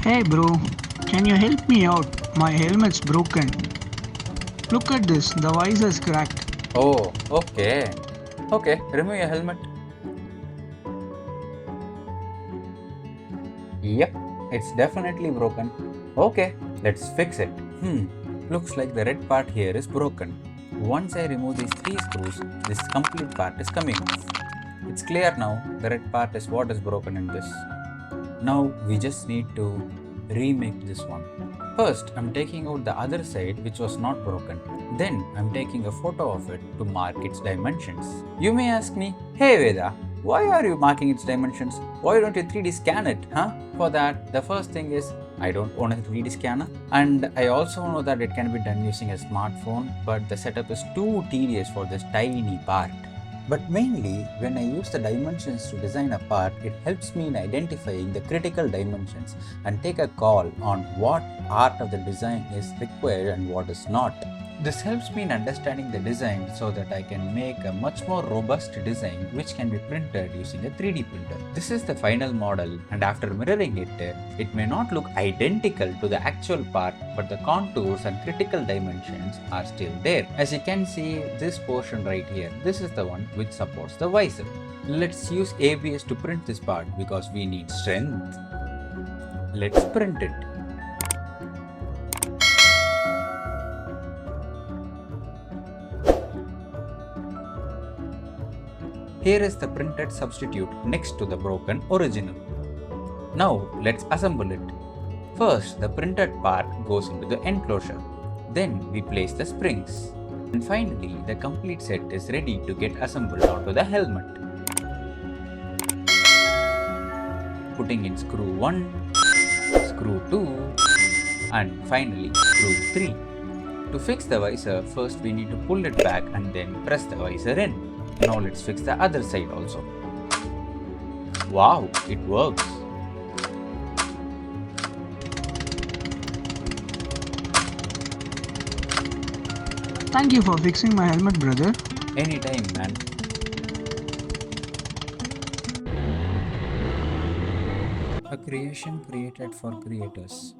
Hey bro, can you help me out? My helmet's broken. Look at this, the visor's cracked. Oh, okay. Okay, remove your helmet. Yep, it's definitely broken. Okay, let's fix it. Looks like the red part here is broken. Once I remove these three screws, this complete part is coming off. It's clear now, the red part is what is broken in this. Now we just need to remake this one. First, I'm taking out the other side which was not broken. Then I'm taking a photo of it to mark its dimensions. You may ask me, hey Veda, why are you marking its dimensions? Why don't you 3D scan it, huh? For that, the first thing is I don't own a 3D scanner, and I also know that it can be done using a smartphone, but the setup is too tedious for this tiny part. But mainly, when I use the dimensions to design a part, it helps me in identifying the critical dimensions and take a call on what part of the design is required and what is not. This helps me in understanding the design so that I can make a much more robust design which can be printed using a 3D printer. This is the final model, and after mirroring it, it may not look identical to the actual part, but the contours and critical dimensions are still there. As you can see, this portion right here, this is the one which supports the visor. Let's use ABS to print this part because we need strength. Let's print it. Here is the printed substitute next to the broken original. Now let's assemble it. First, the printed part goes into the enclosure. Then we place the springs. And finally, the complete set is ready to get assembled onto the helmet. Putting in screw 1, screw 2, and finally screw 3. To fix the visor, first we need to pull it back and then press the visor in. Now let's fix the other side also. Wow, it works. Thank you for fixing my helmet, brother. Anytime, man. A creation created for creators.